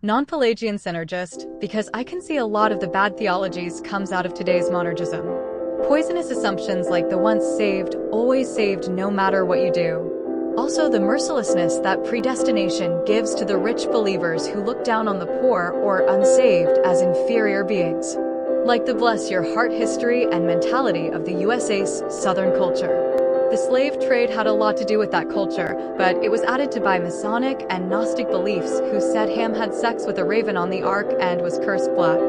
Non-Pelagian synergist, because I can see a lot of the bad theologies comes out of today's monergism. Poisonous assumptions like the once saved, always saved no matter what you do. Also the mercilessness that predestination gives to the rich believers who look down on the poor or unsaved as inferior beings. Like the bless your heart history and mentality of the USA's Southern culture. The slave trade had a lot to do with that culture, but it was added to by Masonic and Gnostic beliefs who said Ham had sex with a raven on the ark and was cursed black.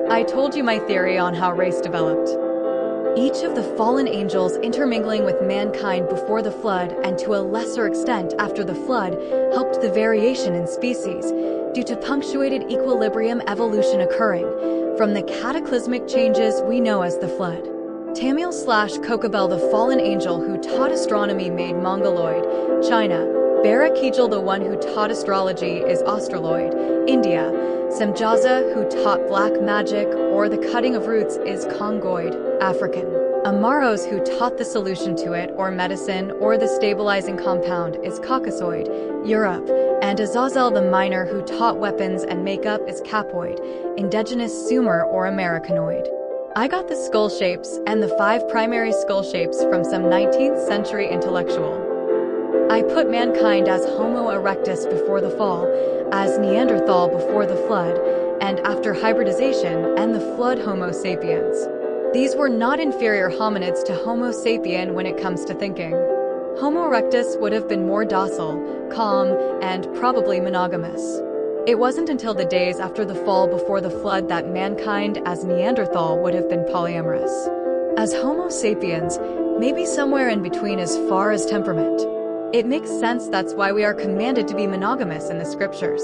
I told you my theory on how race developed. Each of the fallen angels intermingling with mankind before the flood and to a lesser extent after the flood helped the variation in species due to punctuated equilibrium evolution occurring from the cataclysmic changes we know as the flood. Tamiel/Kokabel, the fallen angel who taught astronomy, made Mongoloid, China. Barakijal, the one who taught astrology, is Australoid, India. Semjaza, who taught black magic or the cutting of roots, is Congoid, African. Amaros, who taught the solution to it or medicine or the stabilizing compound, is Caucasoid, Europe. And Azazel, the miner who taught weapons and makeup, is Capoid, indigenous Sumer or Americanoid. I got the skull shapes and the 5 primary skull shapes from some 19th century intellectual. I put mankind as Homo erectus before the fall, as Neanderthal before the flood, and after hybridization and the flood Homo sapiens. These were not inferior hominids to Homo sapien when it comes to thinking. Homo erectus would have been more docile, calm, and probably monogamous. It wasn't until the days after the fall before the flood that mankind as Neanderthal would have been polyamorous. As Homo sapiens, maybe somewhere in between as far as temperament. It makes sense that's why we are commanded to be monogamous in the scriptures.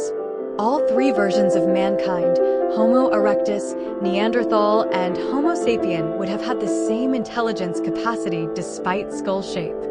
All 3 versions of mankind, Homo erectus, Neanderthal, and Homo sapien, would have had the same intelligence capacity despite skull shape.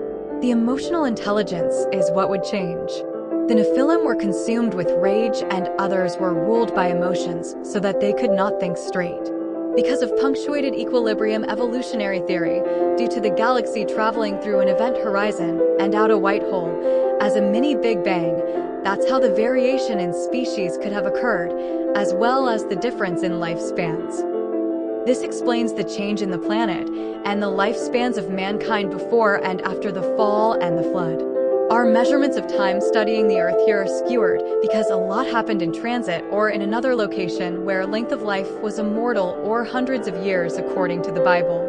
The emotional intelligence is what would change. The Nephilim were consumed with rage and others were ruled by emotions so that they could not think straight. Because of punctuated equilibrium evolutionary theory, due to the galaxy traveling through an event horizon and out a white hole, as a mini Big Bang, that's how the variation in species could have occurred, as well as the difference in lifespans. This explains the change in the planet and the lifespans of mankind before and after the fall and the flood. Our measurements of time studying the Earth here are skewered because a lot happened in transit or in another location where length of life was immortal or hundreds of years according to the Bible.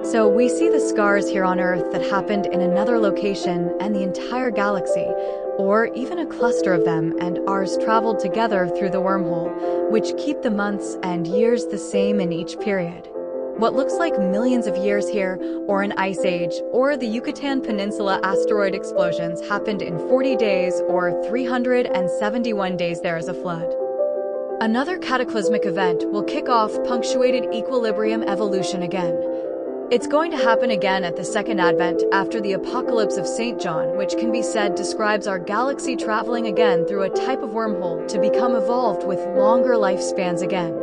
So we see the scars here on Earth that happened in another location and the entire galaxy, or even a cluster of them, and ours traveled together through the wormhole, which keep the months and years the same in each period. What looks like millions of years here, or an ice age, or the Yucatan Peninsula asteroid explosions happened in 40 days or 371 days there as a flood. Another cataclysmic event will kick off punctuated equilibrium evolution again. It's going to happen again at the second advent after the apocalypse of St. John, which can be said describes our galaxy traveling again through a type of wormhole to become evolved with longer lifespans again.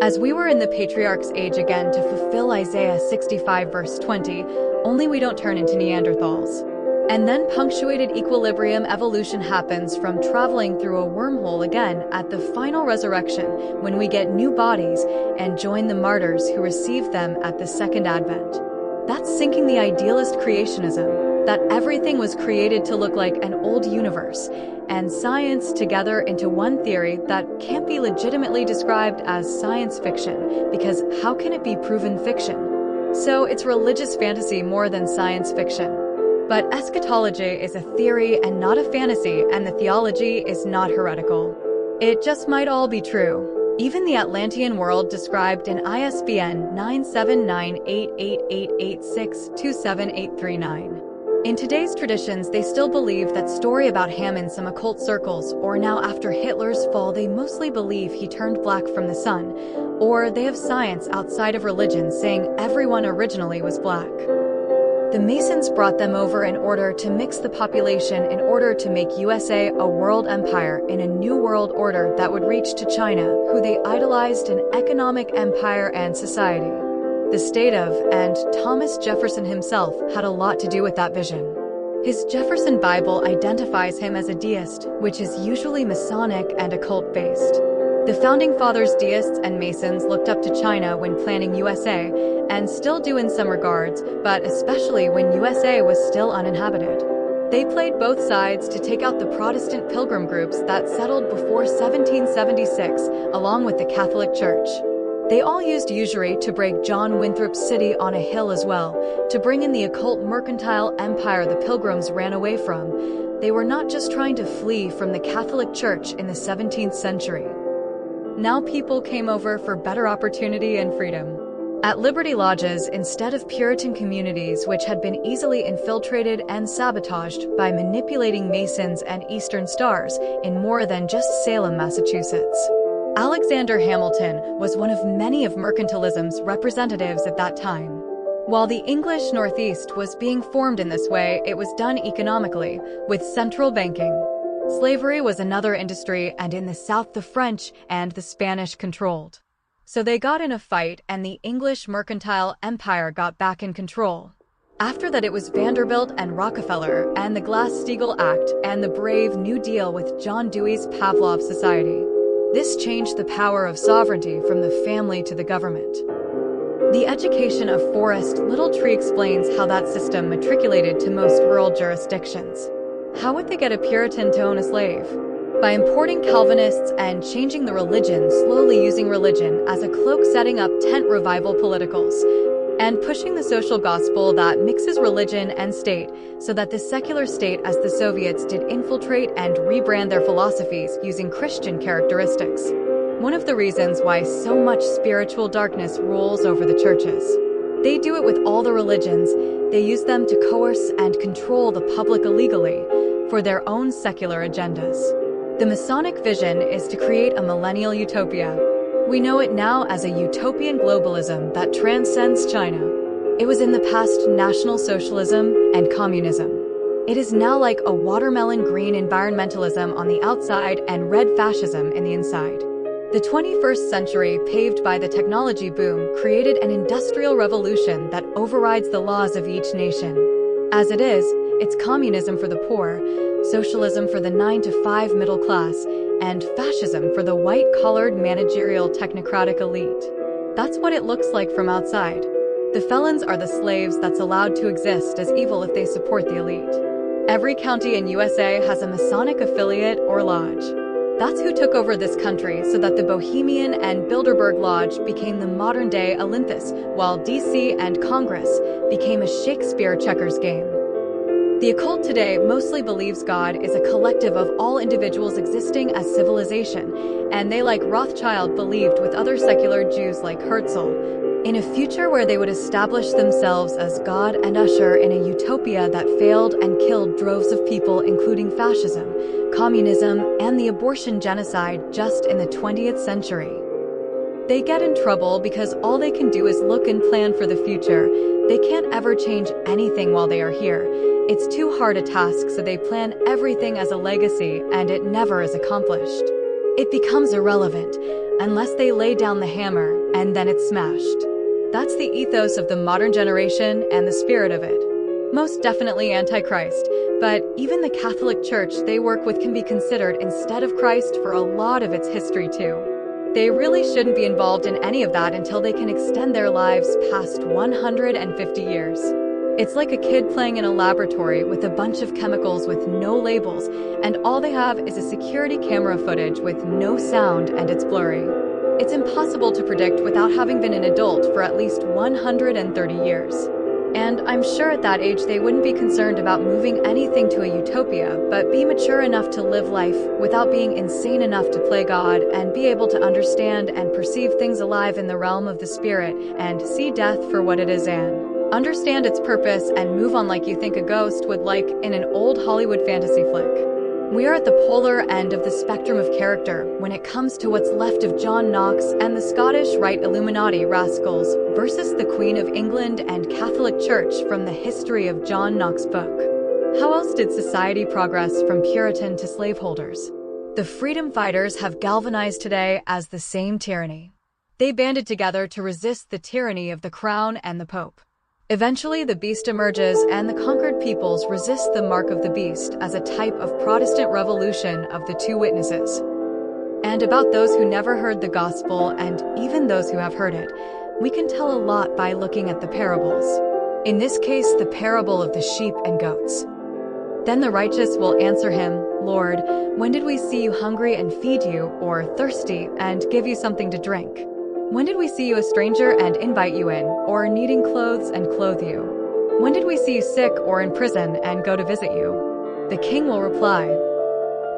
As we were in the patriarch's age again to fulfill Isaiah 65 verse 20, only we don't turn into Neanderthals. And then punctuated equilibrium evolution happens from traveling through a wormhole again at the final resurrection when we get new bodies and join the martyrs who receive them at the second advent. That's sinking the idealist creationism, that everything was created to look like an old universe, and science together into one theory that can't be legitimately described as science fiction, because how can it be proven fiction? So it's religious fantasy more than science fiction. But eschatology is a theory and not a fantasy, and the theology is not heretical. It just might all be true. Even the Atlantean world described in ISBN 9798888627839. In today's traditions, they still believe that story about Ham in some occult circles, or now after Hitler's fall they mostly believe he turned black from the sun, or they have science outside of religion saying everyone originally was black. The Masons brought them over in order to mix the population in order to make USA a world empire in a new world order that would reach to China, who they idolized an economic empire and society. The state of, and Thomas Jefferson himself had a lot to do with that vision. His Jefferson Bible identifies him as a deist, which is usually Masonic and occult-based. The Founding Fathers' deists and Masons looked up to China when planning USA, and still do in some regards, but especially when USA was still uninhabited. They played both sides to take out the Protestant pilgrim groups that settled before 1776, along with the Catholic Church. They all used usury to break John Winthrop's city on a hill as well, to bring in the occult mercantile empire the pilgrims ran away from. They were not just trying to flee from the Catholic Church in the 17th century. Now people came over for better opportunity and freedom. At Liberty Lodges, instead of Puritan communities which had been easily infiltrated and sabotaged by manipulating Masons and Eastern Stars in more than just Salem, Massachusetts. Alexander Hamilton was one of many of mercantilism's representatives at that time. While the English Northeast was being formed in this way, it was done economically, with central banking. Slavery was another industry, and in the South the French and the Spanish controlled. So they got in a fight, and the English mercantile empire got back in control. After that, it was Vanderbilt and Rockefeller, and the Glass-Steagall Act, and the brave New Deal with John Dewey's Pavlov Society. This changed the power of sovereignty from the family to the government. The education of Forrest Littletree explains how that system matriculated to most rural jurisdictions. How would they get a Puritan to own a slave? By importing Calvinists and changing the religion, slowly using religion as a cloak, setting up tent revival politicals, and pushing the social gospel that mixes religion and state, so that the secular state, as the Soviets did, infiltrate and rebrand their philosophies using Christian characteristics. One of the reasons why so much spiritual darkness rules over the churches. They do it with all the religions. They use them to coerce and control the public illegally for their own secular agendas. The Masonic vision is to create a millennial utopia. We know it now as a utopian globalism that transcends China. It was in the past National Socialism and Communism. It is now like a watermelon green environmentalism on the outside and red fascism in the inside. The 21st century, paved by the technology boom, created an industrial revolution that overrides the laws of each nation. As it is, it's communism for the poor, socialism for the 9-to-5 middle class, and fascism for the white-collared managerial technocratic elite. That's what it looks like from outside. The felons are the slaves that's allowed to exist as evil if they support the elite. Every county in USA has a Masonic affiliate or lodge. That's who took over this country, so that the Bohemian and Bilderberg Lodge became the modern-day Olympus, while DC and Congress became a Shakespeare checkers game. The occult today mostly believes God is a collective of all individuals existing as civilization, and they, like Rothschild, believed with other secular Jews like Herzl, in a future where they would establish themselves as God and usher in a utopia that failed and killed droves of people, including fascism, communism, and the abortion genocide just in the 20th century. They get in trouble because all they can do is look and plan for the future. They can't ever change anything while they are here. It's too hard a task, so they plan everything as a legacy, and it never is accomplished. It becomes irrelevant unless they lay down the hammer, and then it's smashed. That's the ethos of the modern generation and the spirit of it. Most definitely Antichrist, but even the Catholic Church they work with can be considered instead of Christ for a lot of its history too. They really shouldn't be involved in any of that until they can extend their lives past 150 years. It's like a kid playing in a laboratory with a bunch of chemicals with no labels, and all they have is a security camera footage with no sound, and it's blurry. It's impossible to predict without having been an adult for at least 130 years. And I'm sure at that age they wouldn't be concerned about moving anything to a utopia, but be mature enough to live life without being insane enough to play God, and be able to understand and perceive things alive in the realm of the spirit, and see death for what it is, and understand its purpose, and move on like you think a ghost would, like in an old Hollywood fantasy flick. We are at the polar end of the spectrum of character when it comes to what's left of John Knox and the Scottish Rite Illuminati rascals versus the Queen of England and Catholic Church from the history of John Knox's book. How else did society progress from Puritan to slaveholders? The freedom fighters have galvanized today as the same tyranny. They banded together to resist the tyranny of the crown and the Pope. Eventually, the beast emerges, and the conquered peoples resist the mark of the beast as a type of Protestant revolution of the two witnesses. And about those who never heard the gospel, and even those who have heard it, we can tell a lot by looking at the parables. In this case, the parable of the sheep and goats. Then the righteous will answer him, "Lord, when did we see you hungry and feed you, or thirsty and give you something to drink? When did we see you a stranger and invite you in, or needing clothes and clothe you? When did we see you sick or in prison and go to visit you?" The king will reply,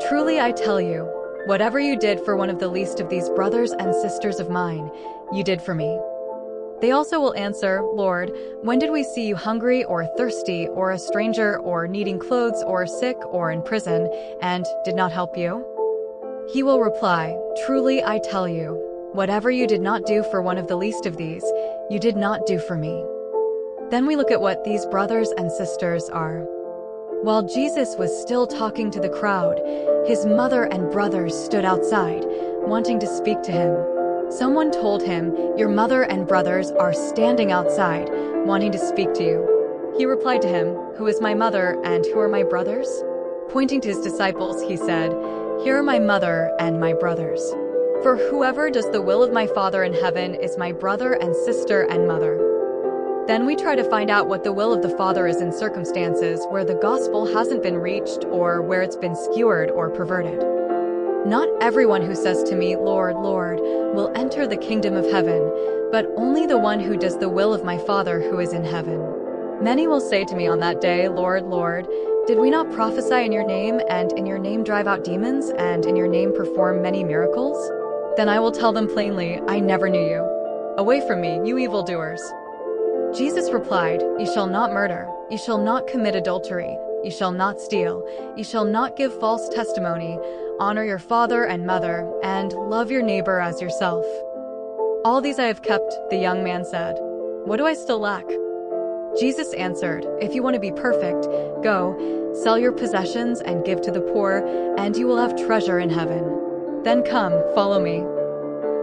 "Truly I tell you, whatever you did for one of the least of these brothers and sisters of mine, you did for me." They also will answer, "Lord, when did we see you hungry or thirsty or a stranger or needing clothes or sick or in prison and did not help you?" He will reply, "Truly I tell you, whatever you did not do for one of the least of these, you did not do for me." Then we look at what these brothers and sisters are. While Jesus was still talking to the crowd, his mother and brothers stood outside, wanting to speak to him. Someone told him, "Your mother and brothers are standing outside, wanting to speak to you." He replied to him, "Who is my mother and who are my brothers?" Pointing to his disciples, he said, "Here are my mother and my brothers. For whoever does the will of my Father in heaven is my brother and sister and mother." Then we try to find out what the will of the Father is in circumstances where the gospel hasn't been reached or where it's been skewered or perverted. Not everyone who says to me, "Lord, Lord," will enter the kingdom of heaven, but only the one who does the will of my Father who is in heaven. Many will say to me on that day, "Lord, Lord, did we not prophesy in your name, and in your name drive out demons, and in your name perform many miracles?" Then I will tell them plainly, "I never knew you. Away from me, you evildoers." Jesus replied, "You shall not murder, you shall not commit adultery, you shall not steal, you shall not give false testimony, honor your father and mother, and love your neighbor as yourself." "All these I have kept," the young man said. "What do I still lack?" Jesus answered, "If you want to be perfect, go, sell your possessions and give to the poor, and you will have treasure in heaven. Then come, follow me."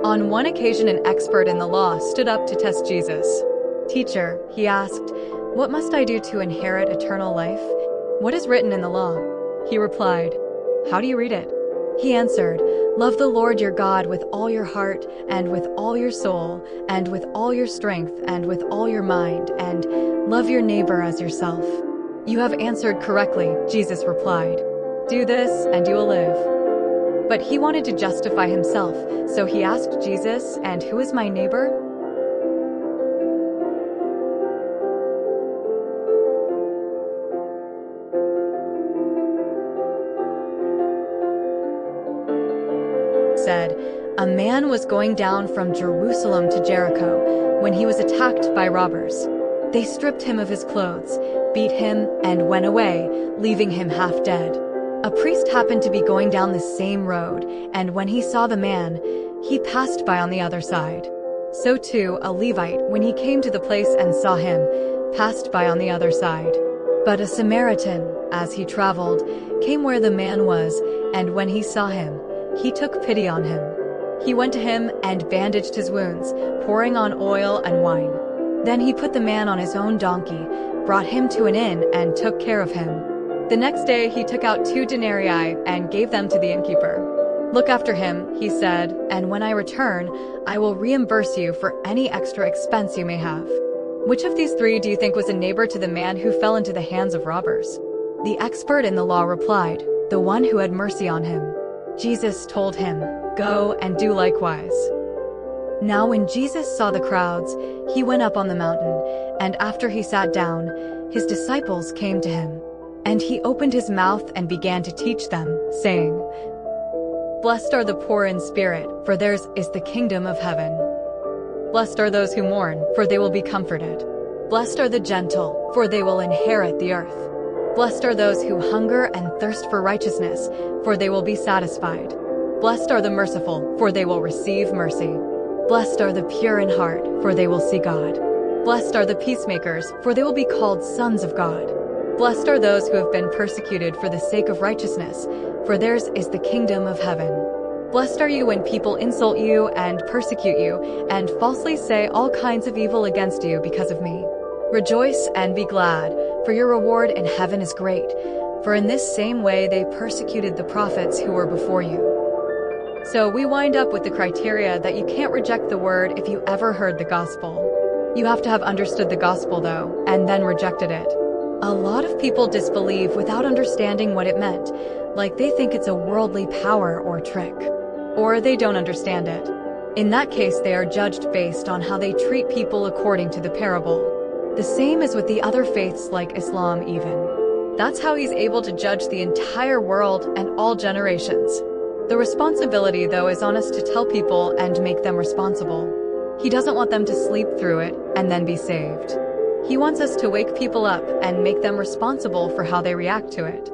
On one occasion, an expert in the law stood up to test Jesus. "Teacher," he asked, "what must I do to inherit eternal life? What is written in the law?" He replied, "How do you read it?" He answered, "Love the Lord your God with all your heart, and with all your soul, and with all your strength, and with all your mind, and love your neighbor as yourself." "You have answered correctly," Jesus replied. "Do this, and you will live." But he wanted to justify himself, so he asked Jesus, "And who is my neighbor?" Said, "A man was going down from Jerusalem to Jericho when he was attacked by robbers. They stripped him of his clothes, beat him, and went away, leaving him half dead. A priest happened to be going down the same road, and when he saw the man, he passed by on the other side. So too, a Levite, when he came to the place and saw him, passed by on the other side. But a Samaritan, as he traveled, came where the man was, and when he saw him, he took pity on him. He went to him and bandaged his wounds, pouring on oil and wine. Then he put the man on his own donkey, brought him to an inn, and took care of him. The next day he took out 2 denarii and gave them to the innkeeper. 'Look after him,' he said, 'and when I return, I will reimburse you for any extra expense you may have.' Which of these 3 do you think was a neighbor to the man who fell into the hands of robbers?" The expert in the law replied, "The one who had mercy on him." Jesus told him, "Go and do likewise." Now when Jesus saw the crowds, he went up on the mountain, and after he sat down, his disciples came to him. And he opened his mouth and began to teach them, saying, "Blessed are the poor in spirit, for theirs is the kingdom of heaven. Blessed are those who mourn, for they will be comforted. Blessed are the gentle, for they will inherit the earth. Blessed are those who hunger and thirst for righteousness, for they will be satisfied. Blessed are the merciful, for they will receive mercy. Blessed are the pure in heart, for they will see God. Blessed are the peacemakers, for they will be called sons of God. Blessed are those who have been persecuted for the sake of righteousness, for theirs is the kingdom of heaven. Blessed are you when people insult you and persecute you, and falsely say all kinds of evil against you because of me. Rejoice and be glad, for your reward in heaven is great, for in this same way they persecuted the prophets who were before you. So we wind up with the criteria that you can't reject the word if you ever heard the gospel. You have to have understood the gospel though, and then rejected it. A lot of people disbelieve without understanding what it meant, like they think it's a worldly power or trick. Or they don't understand it. In that case, they are judged based on how they treat people according to the parable. The same as with the other faiths like Islam even. That's how he's able to judge the entire world and all generations. The responsibility, though, is on us to tell people and make them responsible. He doesn't want them to sleep through it and then be saved. He wants us to wake people up and make them responsible for how they react to it.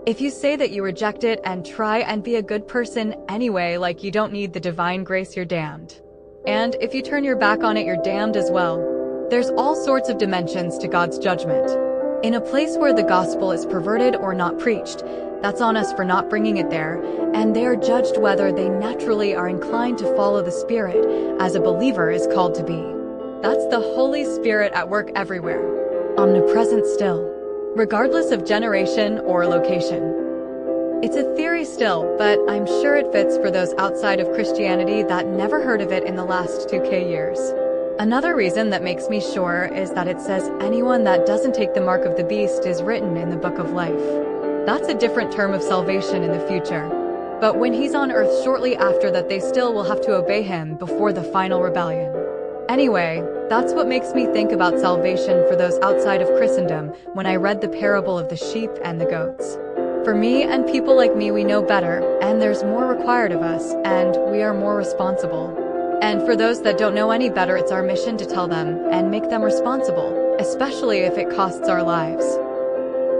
If you say that you reject it and try and be a good person anyway, like you don't need the divine grace, you're damned. And if you turn your back on it, you're damned as well. There's all sorts of dimensions to God's judgment. In a place where the gospel is perverted or not preached, that's on us for not bringing it there, and they are judged whether they naturally are inclined to follow the Spirit, as a believer is called to be. That's the Holy Spirit at work everywhere, omnipresent still, regardless of generation or location. It's a theory still, but I'm sure it fits for those outside of Christianity that never heard of it in the last 2K years. Another reason that makes me sure is that it says anyone that doesn't take the mark of the beast is written in the book of life. That's a different term of salvation in the future. But when he's on earth shortly after that, they still will have to obey him before the final rebellion. Anyway, that's what makes me think about salvation for those outside of Christendom when I read the parable of the sheep and the goats. For me and people like me, we know better, and there's more required of us, and we are more responsible. And for those that don't know any better, it's our mission to tell them and make them responsible, especially if it costs our lives.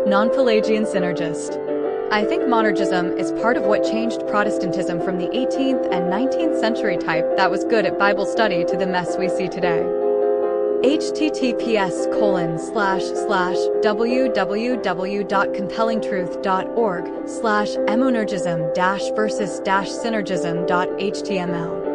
Non-Pelagian synergist. I think monergism is part of what changed Protestantism from the 18th and 19th century type that was good at Bible study to the mess we see today. https://www.compellingtruth.org/monergism-versus-synergism.html